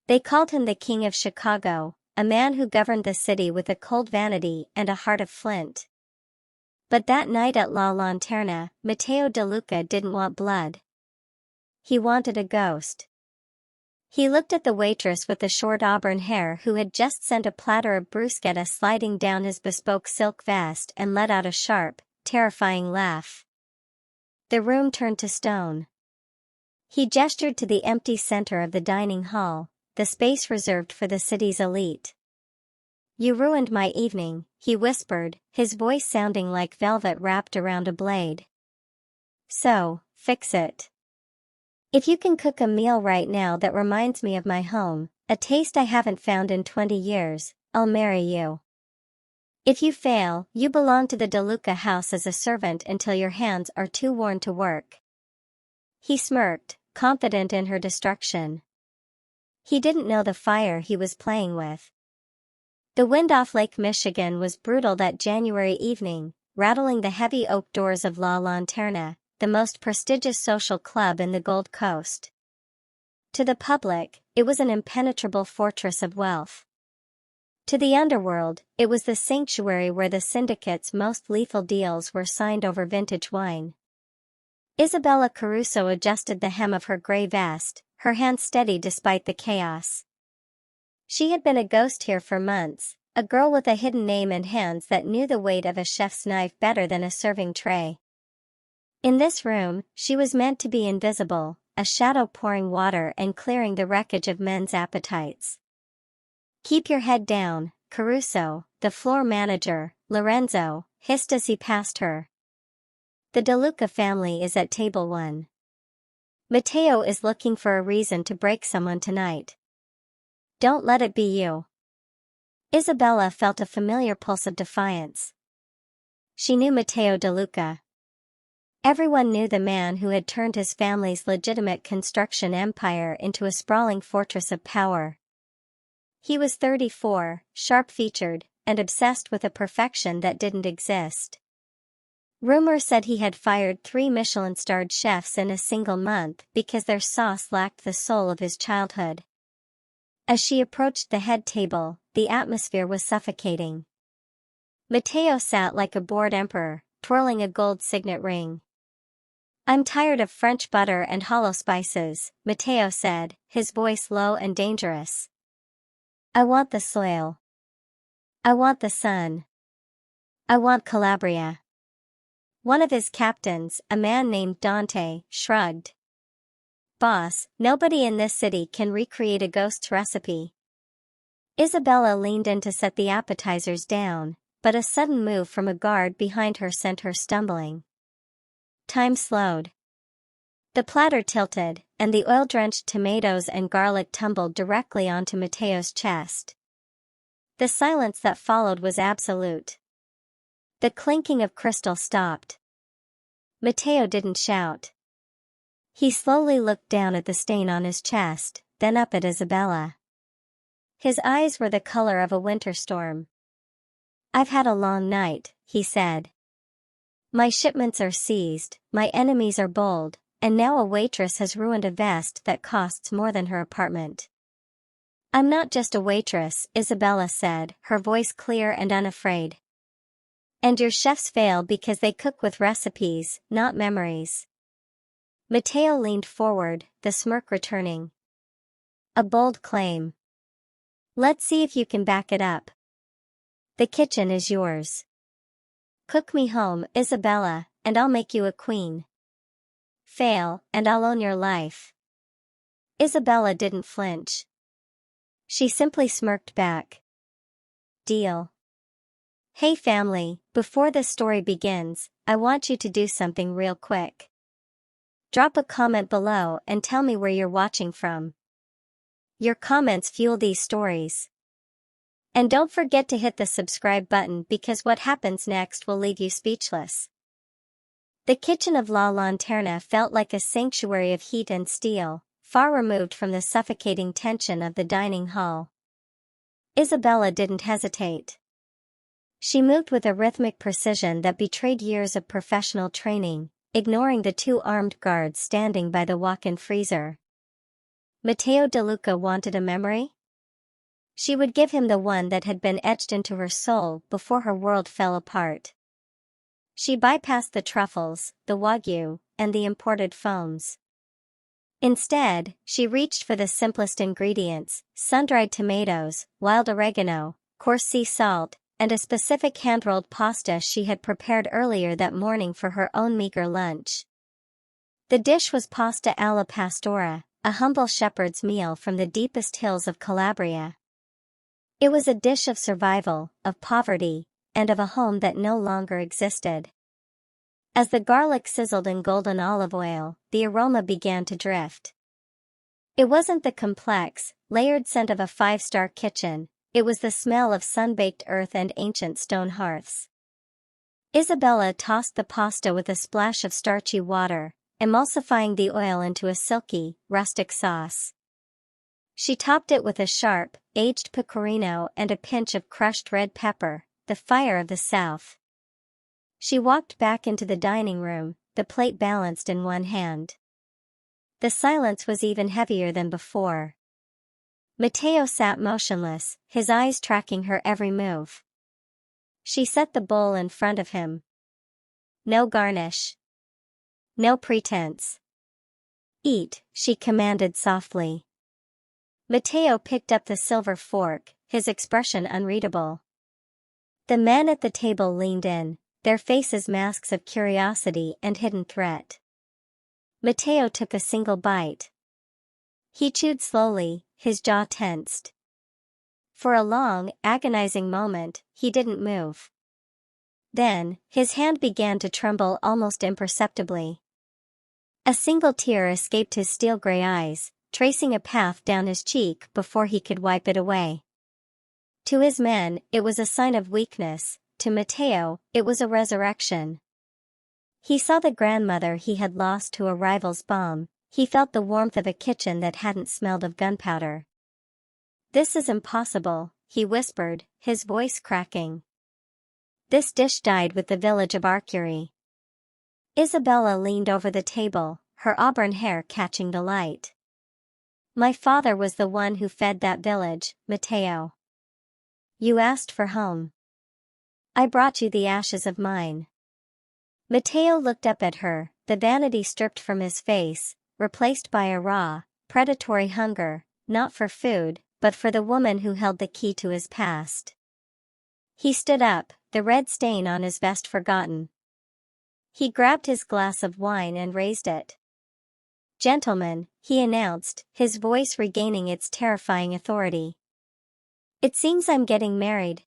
They called him the King of Chicago, a man who governed the city with a cold vanity and a heart of flint. But that night at La Lanterna, Matteo DeLuca didn't want blood. He wanted a ghost. He looked at the waitress with the short auburn hair who had just sent a platter of bruschetta sliding down his bespoke silk vest and let out a sharp, terrifying laugh. The room turned to stone. He gestured to the empty center of the dining hall, the space reserved for the city's elite. "You ruined my evening," he whispered, his voice sounding like velvet wrapped around a blade. "So, fix it. If you can cook a meal right now that reminds me of my home, a taste I haven't found in 20 years, I'll marry you. If you fail, you belong to the DeLuca house as a servant until your hands are too worn to work." He smirked, confident in her destruction. He didn't know the fire he was playing with. The wind off Lake Michigan was brutal that January evening, rattling the heavy oak doors of La Lanterna, the most prestigious social club in the Gold Coast. To the public, it was an impenetrable fortress of wealth. To the underworld, it was the sanctuary where the syndicate's most lethal deals were signed over vintage wine. Isabella Caruso adjusted the hem of her gray vest, her hands steady despite the chaos. She had been a ghost here for months, a girl with a hidden name and hands that knew the weight of a chef's knife better than a serving tray. In this room, she was meant to be invisible, a shadow pouring water and clearing the wreckage of men's appetites. "Keep your head down, Caruso," the floor manager, Lorenzo, hissed as he passed her. "The DeLuca family is at table 1. Matteo is looking for a reason to break someone tonight. Don't let it be you." Isabella felt a familiar pulse of defiance. She knew Matteo DeLuca. Everyone knew the man who had turned his family's legitimate construction empire into a sprawling fortress of power. He was 34, sharp-featured, and obsessed with a perfection that didn't exist. Rumor said he had fired 3 Michelin-starred chefs in a single month because their sauce lacked the soul of his childhood. As she approached the head table, the atmosphere was suffocating. Matteo sat like a bored emperor, twirling a gold signet ring. "I'm tired of French butter and hollow spices," Matteo said, his voice low and dangerous. "I want the soil. I want the sun. I want Calabria." One of his captains, a man named Dante, shrugged. "Boss, nobody in this city can recreate a ghost's recipe." Isabella leaned in to set the appetizers down, but a sudden move from a guard behind her sent her stumbling. Time slowed. The platter tilted, and the oil-drenched tomatoes and garlic tumbled directly onto Matteo's chest. The silence that followed was absolute. The clinking of crystal stopped. Matteo didn't shout. He slowly looked down at the stain on his chest, then up at Isabella. His eyes were the color of a winter storm. "I've had a long night," he said. "My shipments are seized, my enemies are bold, and now a waitress has ruined a vest that costs more than her apartment." "I'm not just a waitress," Isabella said, her voice clear and unafraid. "And your chefs fail because they cook with recipes, not memories." Matteo leaned forward, the smirk returning. "A bold claim. Let's see if you can back it up. The kitchen is yours. Cook me home, Isabella, and I'll make you a queen. Fail, and I'll own your life." Isabella didn't flinch. She simply smirked back. "Deal." "Hey family, before this story begins, I want you to do something real quick. Drop a comment below and tell me where you're watching from. Your comments fuel these stories. And don't forget to hit the subscribe button because what happens next will leave you speechless. The kitchen of La Lanterna felt like a sanctuary of heat and steel, far removed from the suffocating tension of the dining hall. Isabella didn't hesitate. She moved with a rhythmic precision that betrayed years of professional training, ignoring the 2 armed guards standing by the walk-in freezer. Matteo DeLuca wanted a memory? She would give him the one that had been etched into her soul before her world fell apart. She bypassed the truffles, the wagyu, and the imported foams. Instead, she reached for the simplest ingredients: sun-dried tomatoes, wild oregano, coarse sea salt, and a specific hand-rolled pasta she had prepared earlier that morning for her own meager lunch. The dish was pasta alla pastora, a humble shepherd's meal from the deepest hills of Calabria. It was a dish of survival, of poverty, and of a home that no longer existed. As the garlic sizzled in golden olive oil, the aroma began to drift. It wasn't the complex, layered scent of a five-star kitchen, it was the smell of sun-baked earth and ancient stone hearths. Isabella tossed the pasta with a splash of starchy water, emulsifying the oil into a silky, rustic sauce. She topped it with a sharp, aged pecorino and a pinch of crushed red pepper, the fire of the South. She walked back into the dining room, the plate balanced in one hand. The silence was even heavier than before. Matteo sat motionless, his eyes tracking her every move. She set the bowl in front of him. No garnish. No pretense. Eat, she commanded softly. Matteo picked up the silver fork, his expression unreadable. The men at the table leaned in, their faces masks of curiosity and hidden threat. Matteo took a single bite. He chewed slowly, his jaw tensed. For a long, agonizing moment, he didn't move. Then, his hand began to tremble almost imperceptibly. A single tear escaped his steel-gray eyes, tracing a path down his cheek before he could wipe it away. To his men, it was a sign of weakness. To Matteo, it was a resurrection. He saw the grandmother he had lost to a rival's bomb, he felt the warmth of a kitchen that hadn't smelled of gunpowder. "This is impossible," he whispered, his voice cracking. "This dish died with the village of Arcuri." Isabella leaned over the table, her auburn hair catching the light. "My father was the one who fed that village, Matteo. You asked for home. I brought you the ashes of mine." Matteo looked up at her, the vanity stripped from his face, replaced by a raw, predatory hunger, not for food, but for the woman who held the key to his past. He stood up, the red stain on his vest forgotten. He grabbed his glass of wine and raised it. "Gentlemen," he announced, his voice regaining its terrifying authority. "It seems I'm getting married."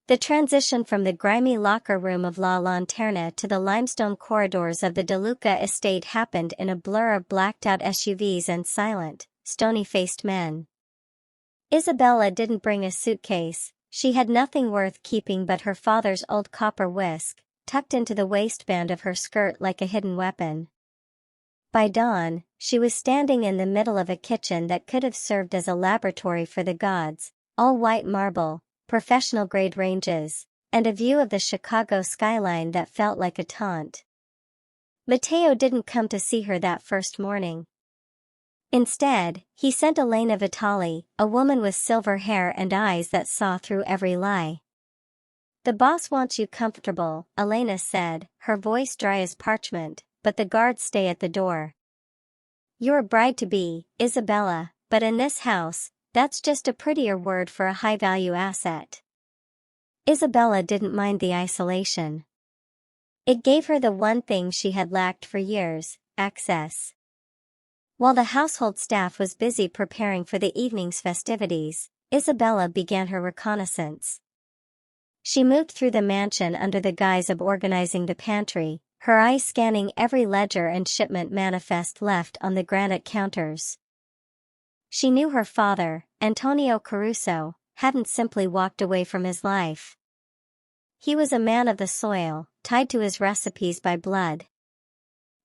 The transition from the grimy locker room of La Lanterna to the limestone corridors of the DeLuca estate happened in a blur of blacked-out SUVs and silent, stony-faced men. Isabella didn't bring a suitcase, she had nothing worth keeping but her father's old copper whisk, tucked into the waistband of her skirt like a hidden weapon. By dawn, she was standing in the middle of a kitchen that could have served as a laboratory for the gods, all white marble, professional-grade ranges, and a view of the Chicago skyline that felt like a taunt. Matteo didn't come to see her that first morning. Instead, he sent Elena Vitali, a woman with silver hair and eyes that saw through every lie. "The boss wants you comfortable," Elena said, her voice dry as parchment, "but the guards stay at the door. You're a bride-to-be, Isabella, but in this house, that's just a prettier word for a high-value asset." Isabella didn't mind the isolation. It gave her the one thing she had lacked for years: access. While the household staff was busy preparing for the evening's festivities, Isabella began her reconnaissance. She moved through the mansion under the guise of organizing the pantry, her eyes scanning every ledger and shipment manifest left on the granite counters. She knew her father, Antonio Caruso, hadn't simply walked away from his life. He was a man of the soil, tied to his recipes by blood.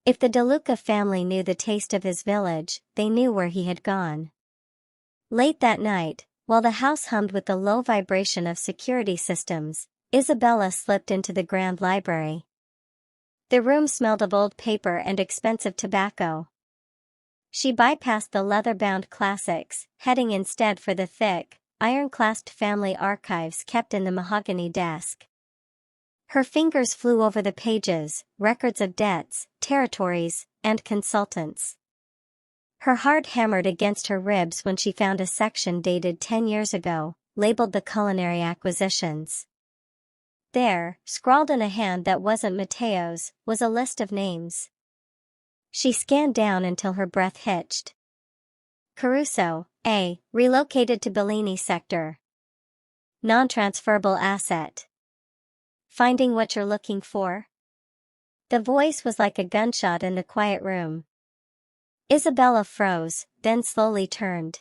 If the DeLuca family knew the taste of his village, they knew where he had gone. Late that night, while the house hummed with the low vibration of security systems, Isabella slipped into the grand library. The room smelled of old paper and expensive tobacco. She bypassed the leather-bound classics, heading instead for the thick, iron-clasped family archives kept in the mahogany desk. Her fingers flew over the pages, records of debts, territories, and consultants. Her heart hammered against her ribs when she found a section dated 10 years ago, labeled the culinary acquisitions. There, scrawled in a hand that wasn't Matteo's, was a list of names. She scanned down until her breath hitched. Caruso, A. Relocated to Bellini sector. Non-transferable asset. Finding what you're looking for? The voice was like a gunshot in the quiet room. Isabella froze, then slowly turned.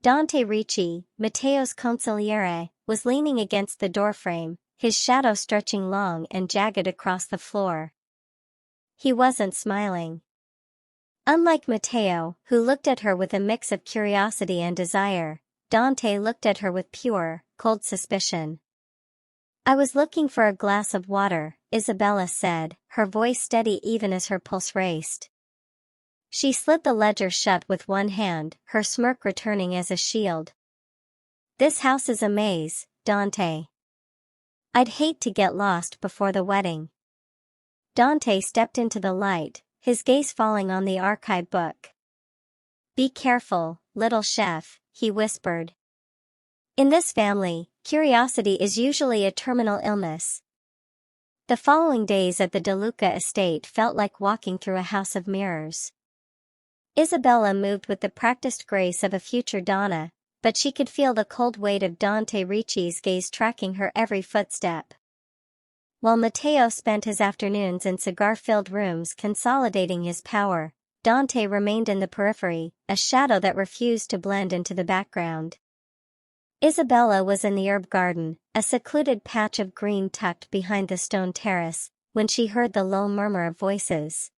Dante Ricci, Matteo's consigliere, was leaning against the doorframe, his shadow stretching long and jagged across the floor. He wasn't smiling. Unlike Matteo, who looked at her with a mix of curiosity and desire, Dante looked at her with pure, cold suspicion. "I was looking for a glass of water," Isabella said, her voice steady even as her pulse raced. She slid the ledger shut with one hand, her smirk returning as a shield. "This house is a maze, Dante. I'd hate to get lost before the wedding." Dante stepped into the light, his gaze falling on the archive book. "Be careful, little chef," he whispered. "In this family, curiosity is usually a terminal illness." The following days at the DeLuca estate felt like walking through a house of mirrors. Isabella moved with the practiced grace of a future Donna, but she could feel the cold weight of Dante Ricci's gaze tracking her every footstep. While Matteo spent his afternoons in cigar-filled rooms consolidating his power, Dante remained in the periphery, a shadow that refused to blend into the background. Isabella was in the herb garden, a secluded patch of green tucked behind the stone terrace, when she heard the low murmur of voices.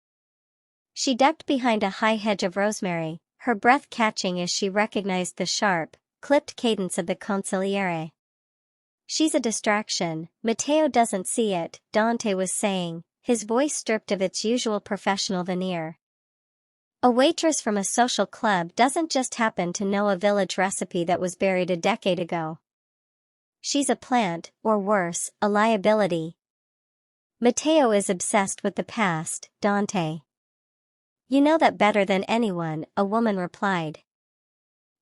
She ducked behind a high hedge of rosemary, her breath catching as she recognized the sharp, clipped cadence of the consigliere. "She's a distraction, Matteo doesn't see it," Dante was saying, his voice stripped of its usual professional veneer. "A waitress from a social club doesn't just happen to know a village recipe that was buried a decade ago. She's a plant, or worse, a liability." "Matteo is obsessed with the past, Dante." "You know that better than anyone," a woman replied.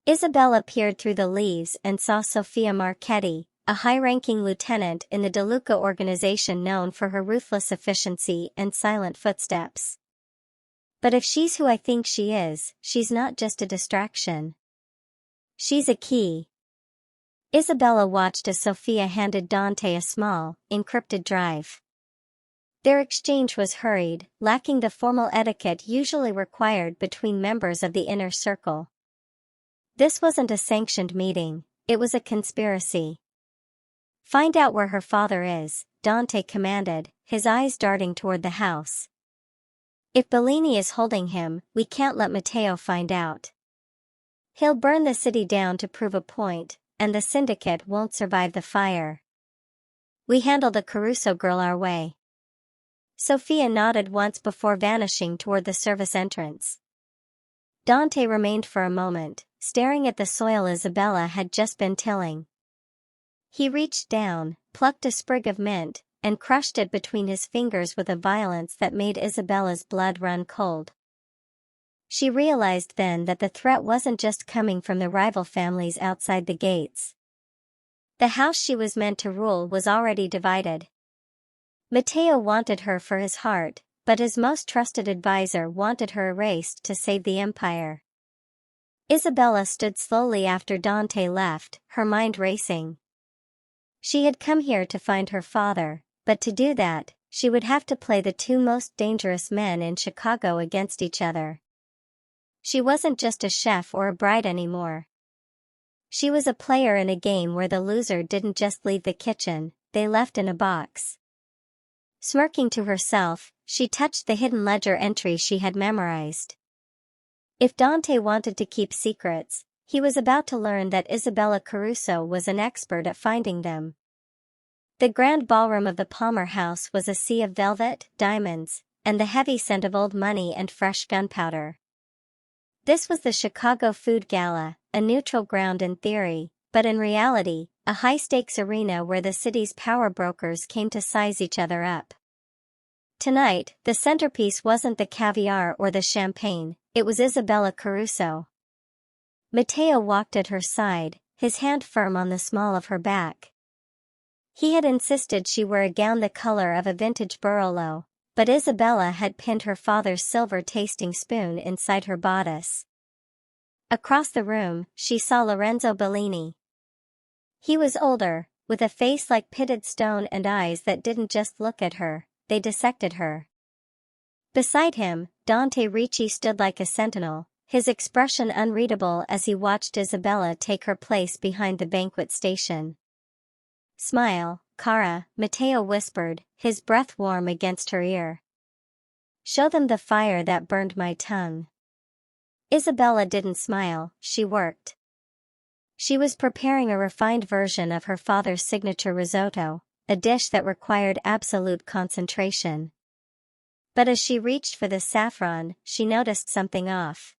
Isabella peered through the leaves and saw Sofia Marchetti, a high-ranking lieutenant in the DeLuca organization known for her ruthless efficiency and silent footsteps. "But if she's who I think she is, she's not just a distraction. She's a key." Isabella watched as Sofia handed Dante a small, encrypted drive. Their exchange was hurried, lacking the formal etiquette usually required between members of the inner circle. This wasn't a sanctioned meeting, it was a conspiracy. "Find out where her father is," Dante commanded, his eyes darting toward the house. "If Bellini is holding him, we can't let Matteo find out. He'll burn the city down to prove a point, and the syndicate won't survive the fire. We handle the Caruso girl our way." Sofia nodded once before vanishing toward the service entrance. Dante remained for a moment, staring at the soil Isabella had just been tilling. He reached down, plucked a sprig of mint, and crushed it between his fingers with a violence that made Isabella's blood run cold. She realized then that the threat wasn't just coming from the rival families outside the gates. The house she was meant to rule was already divided. Matteo wanted her for his heart, but his most trusted advisor wanted her erased to save the empire. Isabella stood slowly after Dante left, her mind racing. She had come here to find her father, but to do that, she would have to play the two most dangerous men in Chicago against each other. She wasn't just a chef or a bride anymore. She was a player in a game where the loser didn't just leave the kitchen, they left in a box. Smirking to herself, she touched the hidden ledger entry she had memorized. If Dante wanted to keep secrets, he was about to learn that Isabella Caruso was an expert at finding them. The grand ballroom of the Palmer house was a sea of velvet, diamonds, and the heavy scent of old money and fresh gunpowder. This was the Chicago Food Gala, a neutral ground in theory, but in reality, a high-stakes arena where the city's power brokers came to size each other up. Tonight, the centerpiece wasn't the caviar or the champagne, it was Isabella Caruso. Matteo walked at her side, his hand firm on the small of her back. He had insisted she wear a gown the color of a vintage burrolo, but Isabella had pinned her father's silver tasting spoon inside her bodice. Across the room, she saw Lorenzo Bellini. He was older, with a face like pitted stone and eyes that didn't just look at her, they dissected her. Beside him, Dante Ricci stood like a sentinel, his expression unreadable as he watched Isabella take her place behind the banquet station. "Smile, Cara," Matteo whispered, his breath warm against her ear. "Show them the fire that burned my tongue." Isabella didn't smile, she worked. She was preparing a refined version of her father's signature risotto, a dish that required absolute concentration. But as she reached for the saffron, she noticed something off.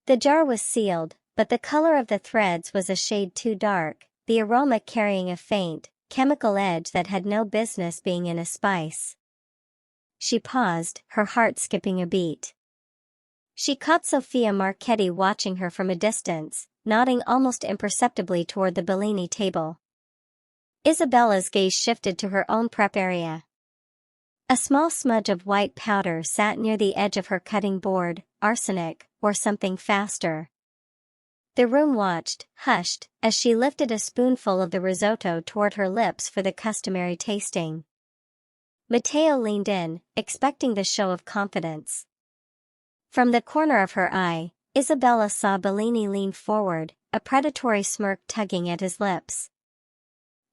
The jar was sealed, but the color of the threads was a shade too dark, the aroma carrying a faint, chemical edge that had no business being in a spice. She paused, her heart skipping a beat. She caught Sofia Marchetti watching her from a distance, nodding almost imperceptibly toward the Bellini table. Isabella's gaze shifted to her own prep area. A small smudge of white powder sat near the edge of her cutting board, arsenic, or something faster. The room watched, hushed, as she lifted a spoonful of the risotto toward her lips for the customary tasting. Matteo leaned in, expecting the show of confidence. From the corner of her eye, Isabella saw Bellini lean forward, a predatory smirk tugging at his lips.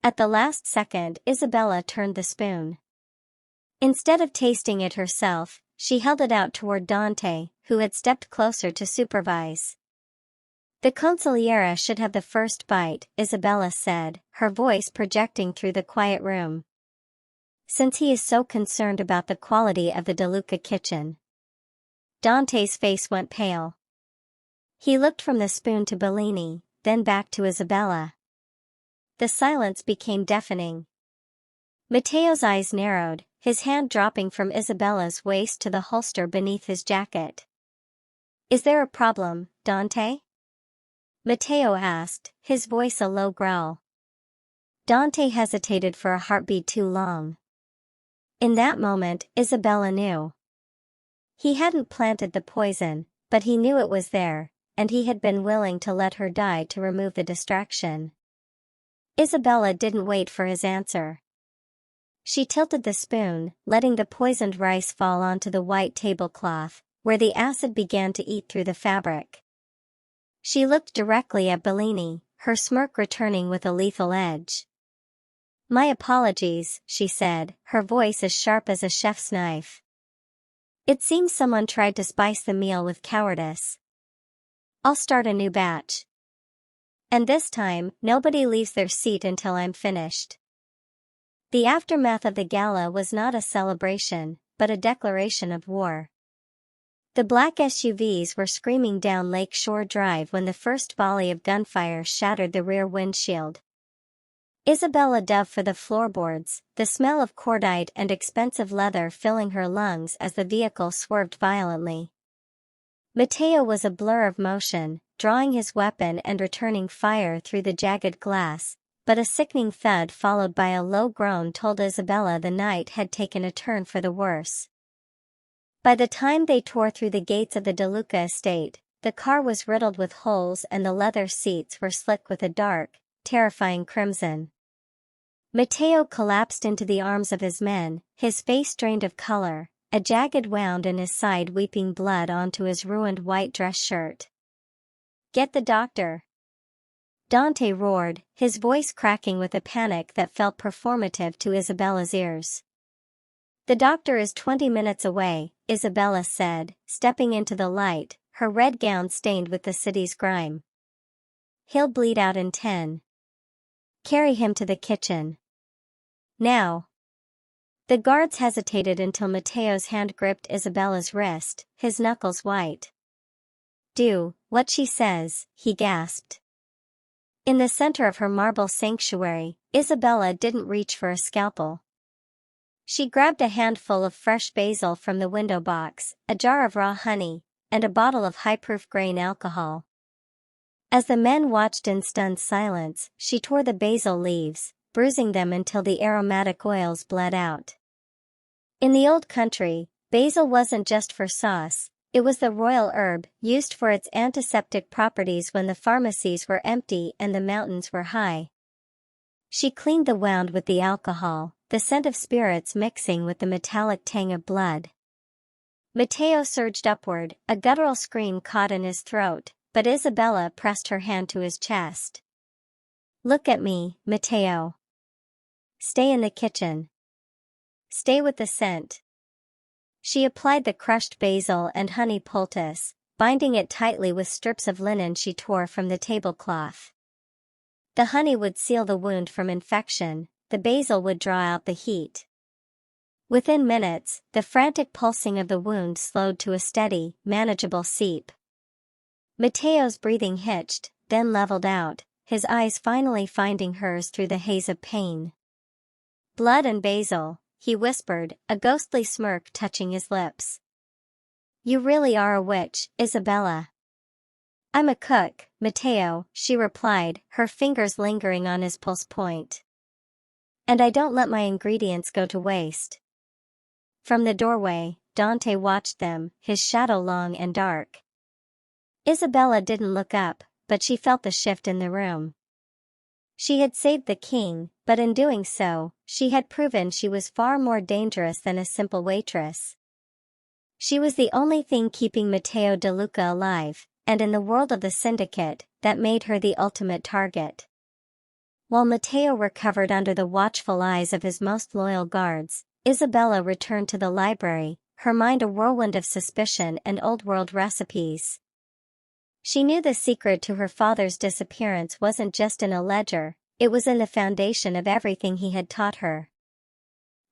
At the last second, Isabella turned the spoon. Instead of tasting it herself, she held it out toward Dante, who had stepped closer to supervise. "The consigliera should have the first bite," Isabella said, her voice projecting through the quiet room. "Since he is so concerned about the quality of the DeLuca kitchen." Dante's face went pale. He looked from the spoon to Bellini, then back to Isabella. The silence became deafening. Matteo's eyes narrowed, his hand dropping from Isabella's waist to the holster beneath his jacket. "Is there a problem, Dante?" Matteo asked, his voice a low growl. Dante hesitated for a heartbeat too long. In that moment, Isabella knew. He hadn't planted the poison, but he knew it was there, and he had been willing to let her die to remove the distraction. Isabella didn't wait for his answer. She tilted the spoon, letting the poisoned rice fall onto the white tablecloth, where the acid began to eat through the fabric. She looked directly at Bellini, her smirk returning with a lethal edge. "My apologies," she said, her voice as sharp as a chef's knife. "It seems someone tried to spice the meal with cowardice. I'll start a new batch. And this time, nobody leaves their seat until I'm finished." The aftermath of the gala was not a celebration, but a declaration of war. The black SUVs were screaming down Lake Shore Drive when the first volley of gunfire shattered the rear windshield. Isabella dove for the floorboards, the smell of cordite and expensive leather filling her lungs as the vehicle swerved violently. Matteo was a blur of motion, drawing his weapon and returning fire through the jagged glass, but a sickening thud followed by a low groan told Isabella the night had taken a turn for the worse. By the time they tore through the gates of the DeLuca estate, the car was riddled with holes and the leather seats were slick with a dark, terrifying crimson. Matteo collapsed into the arms of his men, his face drained of color, a jagged wound in his side weeping blood onto his ruined white dress shirt. "Get the doctor!" Dante roared, his voice cracking with a panic that felt performative to Isabella's ears. "The doctor is 20 minutes away," Isabella said, stepping into the light, her red gown stained with the city's grime. "He'll bleed out in 10. Carry him to the kitchen. Now." The guards hesitated until Matteo's hand gripped Isabella's wrist, his knuckles white. Do what she says, he gasped. In the center of her marble sanctuary, Isabella didn't reach for a scalpel. She grabbed a handful of fresh basil from the window box, a jar of raw honey, and a bottle of high-proof grain alcohol. As the men watched in stunned silence, she tore the basil leaves, bruising them until the aromatic oils bled out. In the old country, basil wasn't just for sauce, it was the royal herb used for its antiseptic properties when the pharmacies were empty and the mountains were high. She cleaned the wound with the alcohol, the scent of spirits mixing with the metallic tang of blood. Matteo surged upward, a guttural scream caught in his throat, but Isabella pressed her hand to his chest. Look at me, Matteo. Stay in the kitchen. Stay with the scent. She applied the crushed basil and honey poultice, binding it tightly with strips of linen she tore from the tablecloth. The honey would seal the wound from infection, the basil would draw out the heat. Within minutes, the frantic pulsing of the wound slowed to a steady, manageable seep. Matteo's breathing hitched, then leveled out, his eyes finally finding hers through the haze of pain. Blood and basil, he whispered, a ghostly smirk touching his lips. You really are a witch, Isabella. I'm a cook, Matteo, she replied, her fingers lingering on his pulse point. And I don't let my ingredients go to waste. From the doorway, Dante watched them, his shadow long and dark. Isabella didn't look up, but she felt the shift in the room. She had saved the king, but in doing so, she had proven she was far more dangerous than a simple waitress. She was the only thing keeping Matteo DeLuca alive, and in the world of the syndicate, that made her the ultimate target. While Matteo recovered under the watchful eyes of his most loyal guards, Isabella returned to the library, her mind a whirlwind of suspicion and old-world recipes. She knew the secret to her father's disappearance wasn't just in a ledger, it was in the foundation of everything he had taught her.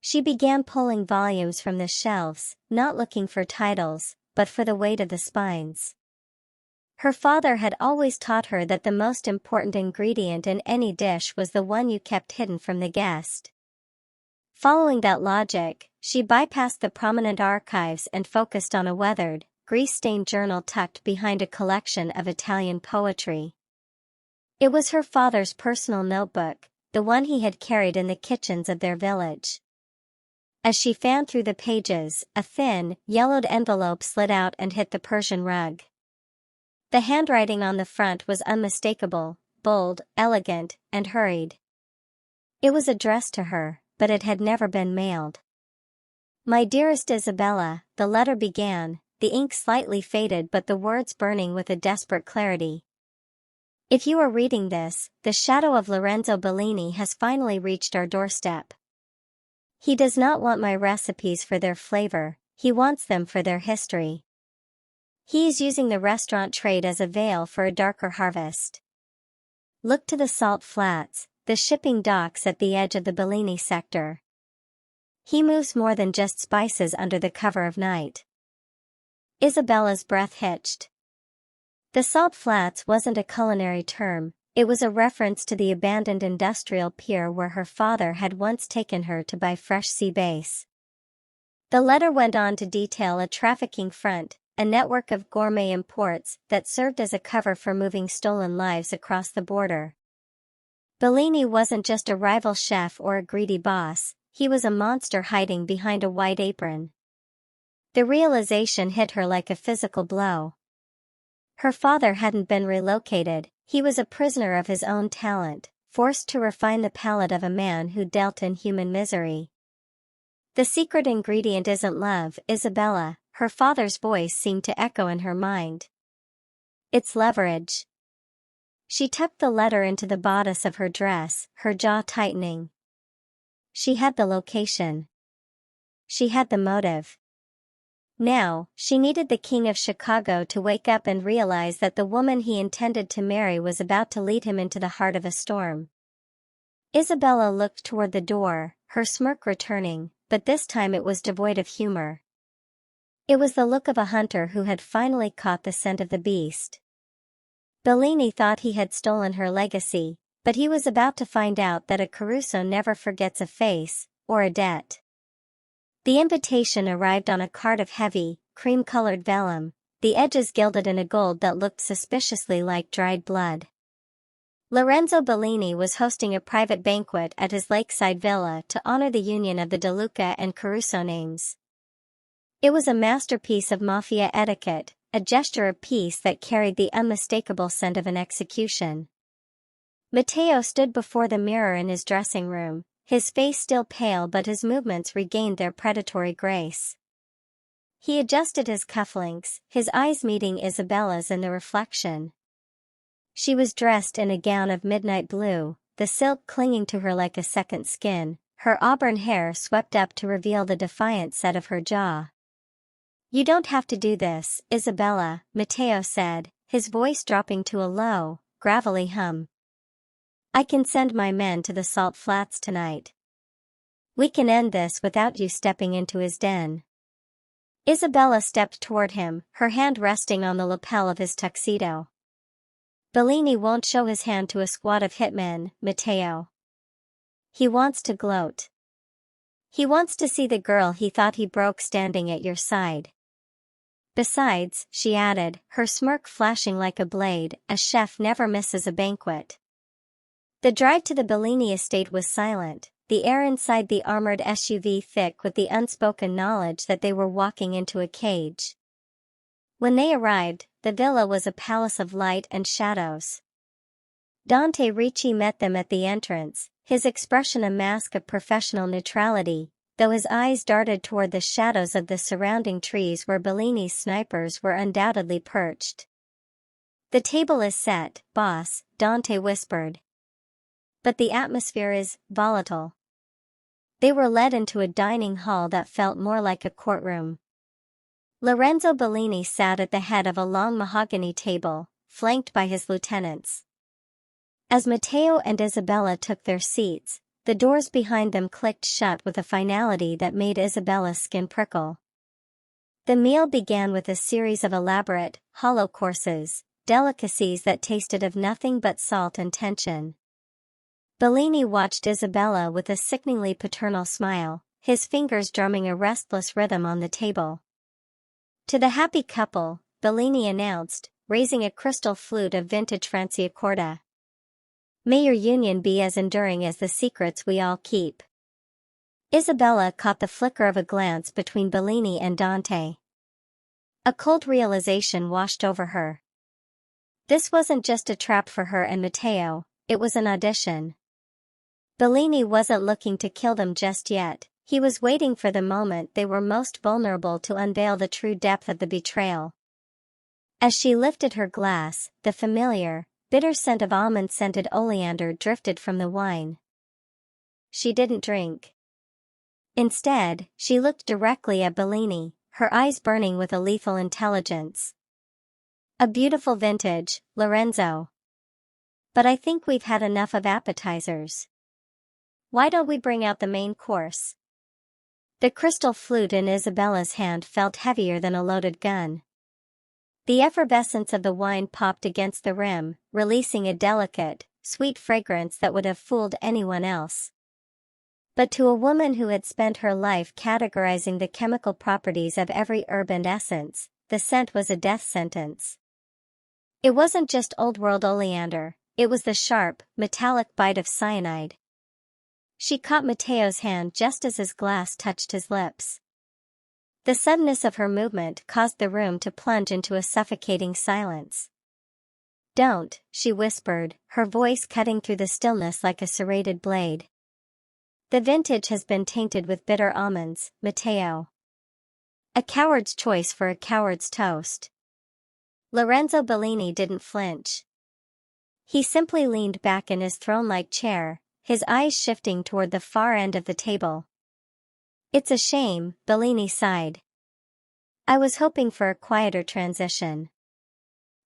She began pulling volumes from the shelves, not looking for titles, but for the weight of the spines. Her father had always taught her that the most important ingredient in any dish was the one you kept hidden from the guest. Following that logic, she bypassed the prominent archives and focused on a weathered, grease-stained journal tucked behind a collection of Italian poetry. It was her father's personal notebook, the one he had carried in the kitchens of their village. As she fanned through the pages, a thin, yellowed envelope slid out and hit the Persian rug. The handwriting on the front was unmistakable, bold, elegant, and hurried. It was addressed to her, but it had never been mailed. My dearest Isabella, the letter began, the ink slightly faded but the words burning with a desperate clarity. If you are reading this, the shadow of Lorenzo Bellini has finally reached our doorstep. He does not want my recipes for their flavor, he wants them for their history. He is using the restaurant trade as a veil for a darker harvest. Look to the salt flats, the shipping docks at the edge of the Bellini sector. He moves more than just spices under the cover of night. Isabella's breath hitched. The salt flats wasn't a culinary term, it was a reference to the abandoned industrial pier where her father had once taken her to buy fresh sea bass. The letter went on to detail a trafficking front, a network of gourmet imports that served as a cover for moving stolen lives across the border. Bellini wasn't just a rival chef or a greedy boss, he was a monster hiding behind a white apron. The realization hit her like a physical blow. Her father hadn't been relocated, he was a prisoner of his own talent, forced to refine the palate of a man who dealt in human misery. The secret ingredient isn't love, Isabella, her father's voice seemed to echo in her mind. It's leverage. She tucked the letter into the bodice of her dress, her jaw tightening. She had the location. She had the motive. Now, she needed the King of Chicago to wake up and realize that the woman he intended to marry was about to lead him into the heart of a storm. Isabella looked toward the door, her smirk returning, but this time it was devoid of humor. It was the look of a hunter who had finally caught the scent of the beast. Bellini thought he had stolen her legacy, but he was about to find out that a Caruso never forgets a face, or a debt. The invitation arrived on a card of heavy, cream-colored vellum, the edges gilded in a gold that looked suspiciously like dried blood. Lorenzo Bellini was hosting a private banquet at his lakeside villa to honor the union of the DeLuca and Caruso names. It was a masterpiece of Mafia etiquette, a gesture of peace that carried the unmistakable scent of an execution. Matteo stood before the mirror in his dressing room, his face still pale but his movements regained their predatory grace. He adjusted his cufflinks, his eyes meeting Isabella's in the reflection. She was dressed in a gown of midnight blue, the silk clinging to her like a second skin, her auburn hair swept up to reveal the defiant set of her jaw. "You don't have to do this, Isabella," Matteo said, his voice dropping to a low, gravelly hum. "I can send my men to the salt flats tonight. We can end this without you stepping into his den." Isabella stepped toward him, her hand resting on the lapel of his tuxedo. "Bellini won't show his hand to a squad of hitmen, Matteo. He wants to gloat. He wants to see the girl he thought he broke standing at your side. Besides," she added, her smirk flashing like a blade, "a chef never misses a banquet." The drive to the Bellini estate was silent, the air inside the armored SUV thick with the unspoken knowledge that they were walking into a cage. When they arrived, the villa was a palace of light and shadows. Dante Ricci met them at the entrance, his expression a mask of professional neutrality, though his eyes darted toward the shadows of the surrounding trees where Bellini's snipers were undoubtedly perched. "The table is set, boss," Dante whispered. "But the atmosphere is volatile." They were led into a dining hall that felt more like a courtroom. Lorenzo Bellini sat at the head of a long mahogany table, flanked by his lieutenants. As Matteo and Isabella took their seats, the doors behind them clicked shut with a finality that made Isabella's skin prickle. The meal began with a series of elaborate, hollow courses, delicacies that tasted of nothing but salt and tension. Bellini watched Isabella with a sickeningly paternal smile, his fingers drumming a restless rhythm on the table. "To the happy couple," Bellini announced, raising a crystal flute of vintage Franciacorta. "May your union be as enduring as the secrets we all keep." Isabella caught the flicker of a glance between Bellini and Dante. A cold realization washed over her. This wasn't just a trap for her and Matteo, it was an audition. Bellini wasn't looking to kill them just yet, he was waiting for the moment they were most vulnerable to unveil the true depth of the betrayal. As she lifted her glass, the familiar, bitter scent of almond-scented oleander drifted from the wine. She didn't drink. Instead, she looked directly at Bellini, her eyes burning with a lethal intelligence. "A beautiful vintage, Lorenzo. But I think we've had enough of appetizers. Why don't we bring out the main course?" The crystal flute in Isabella's hand felt heavier than a loaded gun. The effervescence of the wine popped against the rim, releasing a delicate, sweet fragrance that would have fooled anyone else. But to a woman who had spent her life categorizing the chemical properties of every herb and essence, the scent was a death sentence. It wasn't just old-world oleander, it was the sharp, metallic bite of cyanide. She caught Matteo's hand just as his glass touched his lips. The suddenness of her movement caused the room to plunge into a suffocating silence. "Don't," she whispered, her voice cutting through the stillness like a serrated blade. "The vintage has been tainted with bitter almonds, Matteo. A coward's choice for a coward's toast." Lorenzo Bellini didn't flinch. He simply leaned back in his throne-like chair, his eyes shifting toward the far end of the table. "It's a shame," Bellini sighed. "I was hoping for a quieter transition.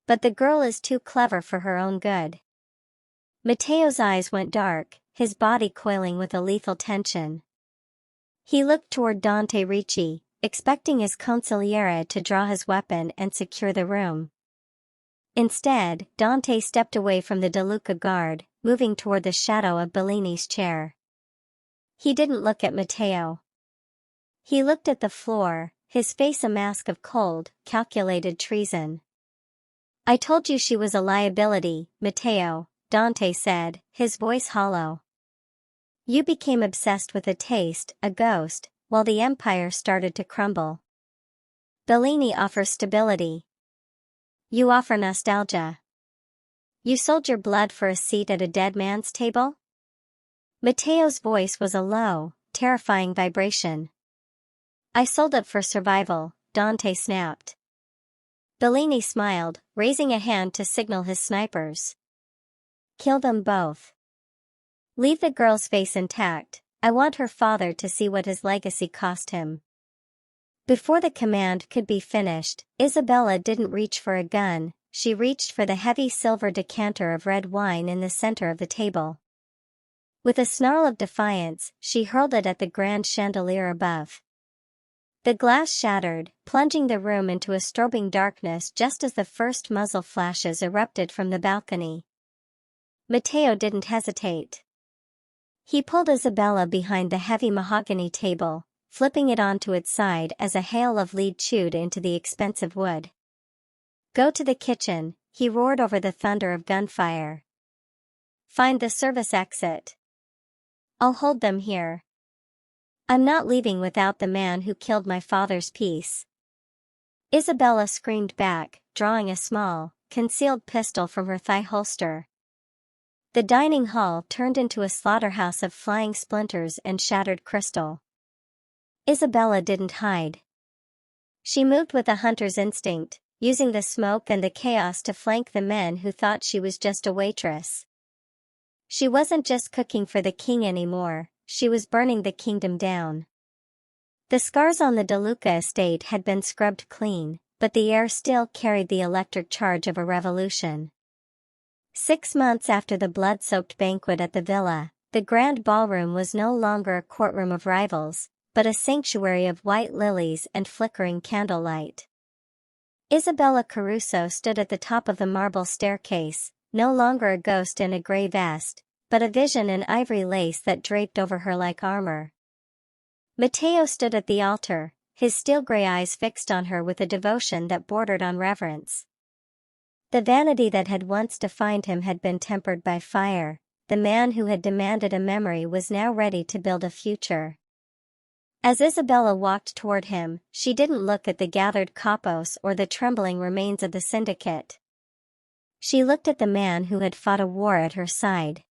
But the girl is too clever for her own good." Matteo's eyes went dark, his body coiling with a lethal tension. He looked toward Dante Ricci, expecting his consigliere to draw his weapon and secure the room. Instead, Dante stepped away from the DeLuca guard, moving toward the shadow of Bellini's chair. He didn't look at Matteo. He looked at the floor, his face a mask of cold, calculated treason. "I told you she was a liability, Matteo," Dante said, his voice hollow. "You became obsessed with a taste, a ghost, while the empire started to crumble. Bellini offers stability. You offer nostalgia. You sold your blood for a seat at a dead man's table?" Matteo's voice was a low, terrifying vibration. "I sold it for survival," Dante snapped. Bellini smiled, raising a hand to signal his snipers. "Kill them both. Leave the girl's face intact. I want her father to see what his legacy cost him." Before the command could be finished, Isabella didn't reach for a gun, she reached for the heavy silver decanter of red wine in the center of the table. With a snarl of defiance, she hurled it at the grand chandelier above. The glass shattered, plunging the room into a strobing darkness just as the first muzzle flashes erupted from the balcony. Matteo didn't hesitate. He pulled Isabella behind the heavy mahogany table, flipping it onto its side as a hail of lead chewed into the expensive wood. "Go to the kitchen," he roared over the thunder of gunfire. "Find the service exit. I'll hold them here. I'm not leaving without the man who killed my father's peace." Isabella screamed back, drawing a small, concealed pistol from her thigh holster. The dining hall turned into a slaughterhouse of flying splinters and shattered crystal. Isabella didn't hide. She moved with a hunter's instinct, using the smoke and the chaos to flank the men who thought she was just a waitress. She wasn't just cooking for the king anymore, she was burning the kingdom down. The scars on the DeLuca estate had been scrubbed clean, but the air still carried the electric charge of a revolution. 6 months after the blood-soaked banquet at the villa, the grand ballroom was no longer a courtroom of rivals, but a sanctuary of white lilies and flickering candlelight. Isabella Caruso stood at the top of the marble staircase, no longer a ghost in a gray vest, but a vision in ivory lace that draped over her like armor. Matteo stood at the altar, his steel-gray eyes fixed on her with a devotion that bordered on reverence. The vanity that had once defined him had been tempered by fire. The man who had demanded a memory was now ready to build a future. As Isabella walked toward him, she didn't look at the gathered capos or the trembling remains of the syndicate. She looked at the man who had fought a war at her side.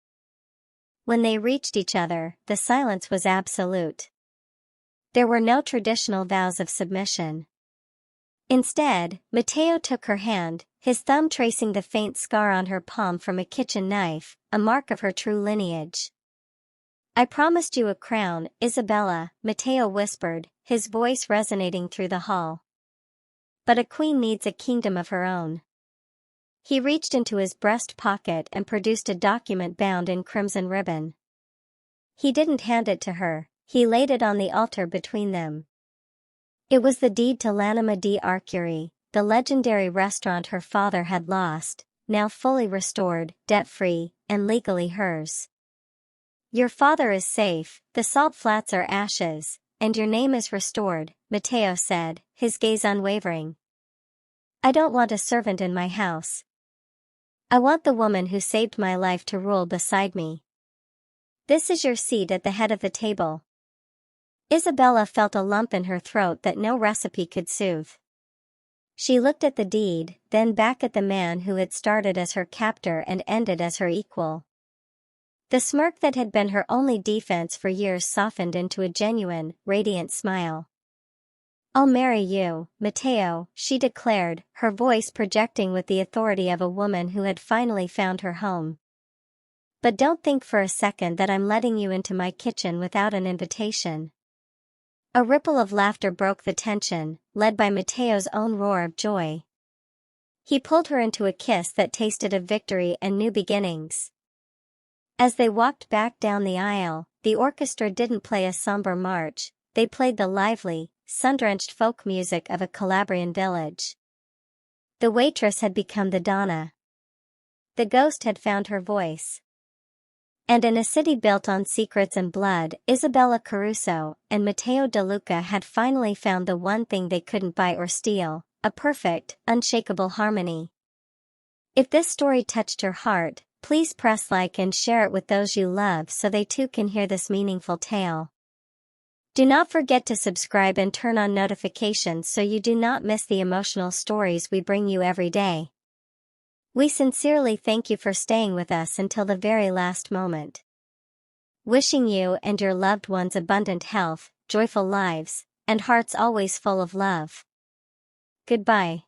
When they reached each other, the silence was absolute. There were no traditional vows of submission. Instead, Matteo took her hand, his thumb tracing the faint scar on her palm from a kitchen knife, a mark of her true lineage. "I promised you a crown, Isabella," Matteo whispered, his voice resonating through the hall. "But a queen needs a kingdom of her own." He reached into his breast pocket and produced a document bound in crimson ribbon. He didn't hand it to her, he laid it on the altar between them. It was the deed to l'Anima di Arcuri, the legendary restaurant her father had lost, now fully restored, debt-free, and legally hers. "Your father is safe, the salt flats are ashes, and your name is restored," Matteo said, his gaze unwavering. "I don't want a servant in my house. I want the woman who saved my life to rule beside me. This is your seat at the head of the table." Isabella felt a lump in her throat that no recipe could soothe. She looked at the deed, then back at the man who had started as her captor and ended as her equal. The smirk that had been her only defense for years softened into a genuine, radiant smile. "I'll marry you, Matteo," she declared, her voice projecting with the authority of a woman who had finally found her home. "But don't think for a second that I'm letting you into my kitchen without an invitation." A ripple of laughter broke the tension, led by Matteo's own roar of joy. He pulled her into a kiss that tasted of victory and new beginnings. As they walked back down the aisle, the orchestra didn't play a somber march, they played the lively, sun-drenched folk music of a Calabrian village. The waitress had become the Donna. The ghost had found her voice. And in a city built on secrets and blood, Isabella Caruso and Matteo DeLuca had finally found the one thing they couldn't buy or steal, a perfect, unshakable harmony. If this story touched your heart, please press like and share it with those you love so they too can hear this meaningful tale. Do not forget to subscribe and turn on notifications so you do not miss the emotional stories we bring you every day. We sincerely thank you for staying with us until the very last moment. Wishing you and your loved ones abundant health, joyful lives, and hearts always full of love. Goodbye.